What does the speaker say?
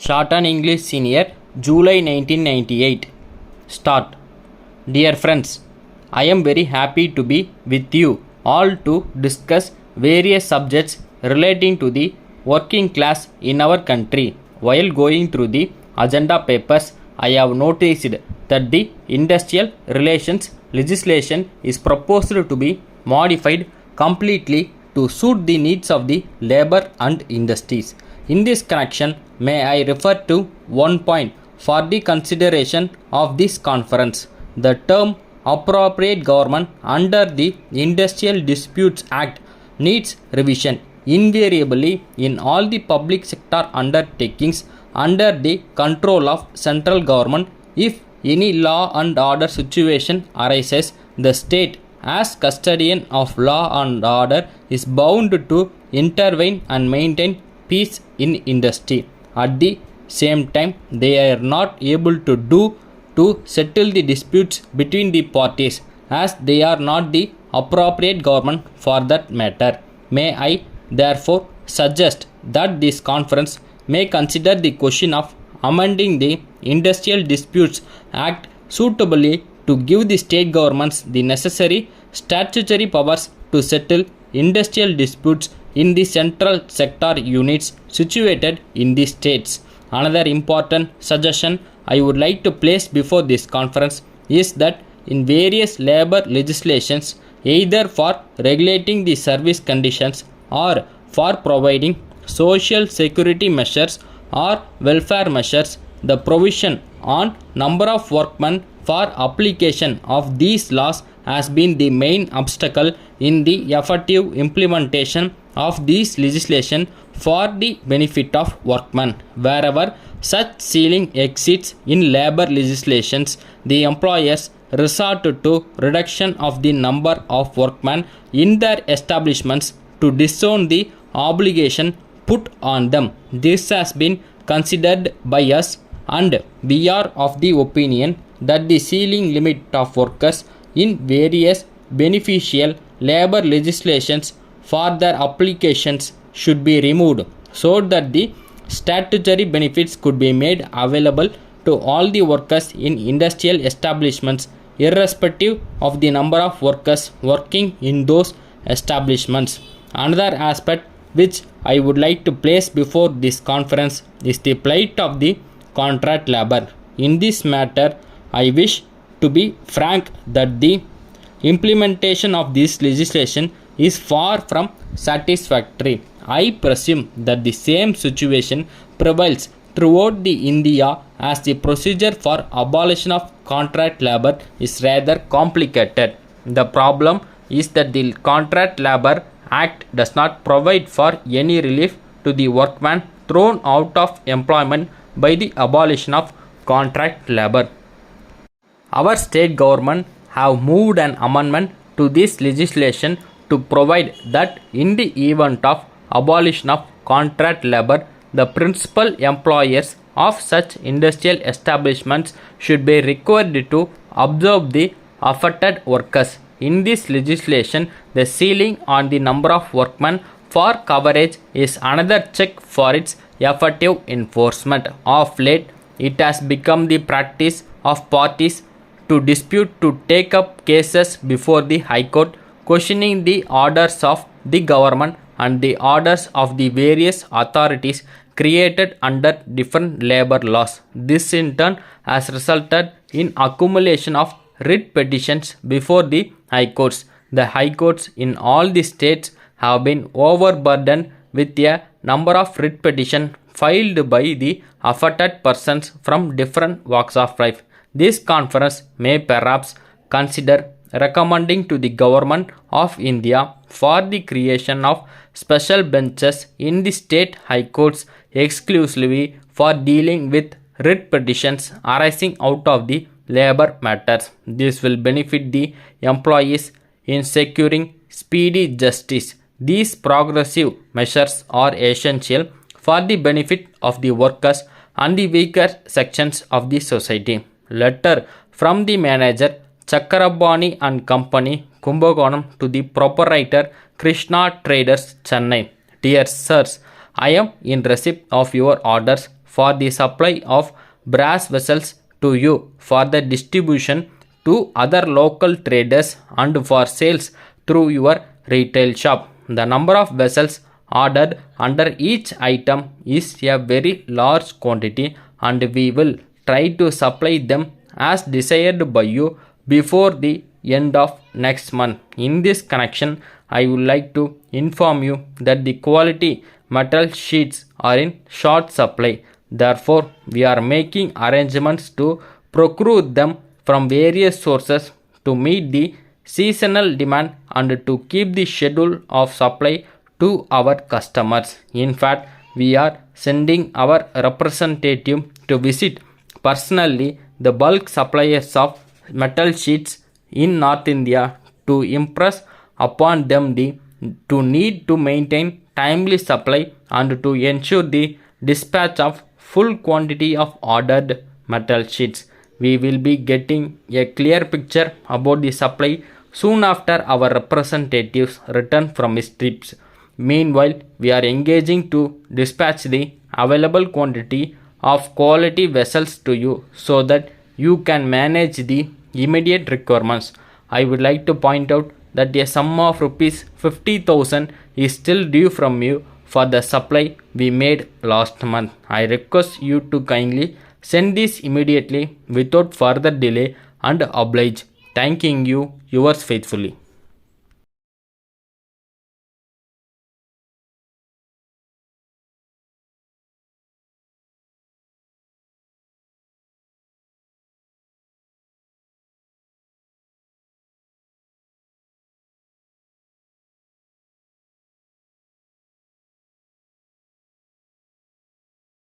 Shorthand English Senior, July 1998. Start. Dear friends, I am very happy to be with you all to discuss various subjects relating to the working class in our country. While going through the agenda papers, I have noticed that the industrial relations legislation is proposed to be modified completely to suit the needs of the labor and industries. In this connection, may I refer to one point for the consideration of this conference. The term appropriate government under the Industrial Disputes Act needs revision invariably in all the public sector undertakings under the control of central government. If any law and order situation arises, the state as custodian of law and order is bound to intervene and maintain peace in industry. At the same time, they are not able to do to settle the disputes between the parties, as they are not the appropriate government for that matter. May I therefore suggest that this conference may consider the question of amending the Industrial Disputes Act suitably to give the state governments the necessary statutory powers to settle industrial disputes in the central sector units situated in the states. Another important suggestion I would like to place before this conference is that in various labor legislations, either for regulating the service conditions or for providing social security measures or welfare measures, the provision on number of workmen for application of these laws has been the main obstacle in the effective implementation of this legislation for the benefit of workmen. Wherever such ceiling exceeds in labor legislations, the employers resort to reduction of the number of workmen in their establishments to disown the obligation put on them. This has been considered by us, and we are of the opinion that the ceiling limit of workers in various beneficial labor legislations for their applications should be removed, so that the statutory benefits could be made available to all the workers in industrial establishments, irrespective of the number of workers working in those establishments. Another aspect which I would like to place before this conference is the plight of the contract labor. In this matter, I wish to be frank that the implementation of this legislation is far from satisfactory. I presume that the same situation prevails throughout the India, as the procedure for abolition of contract labor is rather complicated. The problem is that the Contract Labor Act does not provide for any relief to the workman thrown out of employment by the abolition of contract labor. Our state government have moved an amendment to this legislation to provide that in the event of abolition of contract labor, the principal employers of such industrial establishments should be required to observe the affected workers. In this legislation, the ceiling on the number of workmen for coverage is another check for its effective enforcement. Of late, it has become the practice of parties to dispute to take up cases before the High Court, questioning the orders of the government and the orders of the various authorities created under different labor laws. This in turn has resulted in accumulation of writ petitions before the High Courts. The High Courts in all the states have been overburdened with a number of writ petitions filed by the affected persons from different walks of life. This conference may perhaps consider recommending to the Government of India for the creation of special benches in the state high courts exclusively for dealing with writ petitions arising out of the labor matters. This will benefit the employees in securing speedy justice. These progressive measures are essential for the benefit of the workers and the weaker sections of the society. Letter from the manager Chakrabani and Company, Kumbakonam, to the proprietor Krishna Traders, Chennai. Dear sirs, I am in receipt of your orders for the supply of brass vessels to you for the distribution to other local traders and for sales through your retail shop. The number of vessels ordered under each item is a very large quantity, and we will try to supply them as desired by you before the end of next month. In this connection, I would like to inform you that the quality metal sheets are in short supply. Therefore, we are making arrangements to procure them from various sources to meet the seasonal demand and to keep the schedule of supply to our customers. In fact, we are sending our representative to visit personally the bulk suppliers of metal sheets in North India to impress upon them the need to maintain timely supply and to ensure the dispatch of full quantity of ordered metal sheets. We will be getting a clear picture about the supply soon after our representatives return from his trips. Meanwhile, we are engaging to dispatch the available quantity of quality vessels to you so that you can manage the immediate requirements. I would like to point out that a sum of rupees 50,000 is still due from you for the supply we made last month. I request you to kindly send this immediately without further delay and oblige. Thanking you, yours faithfully.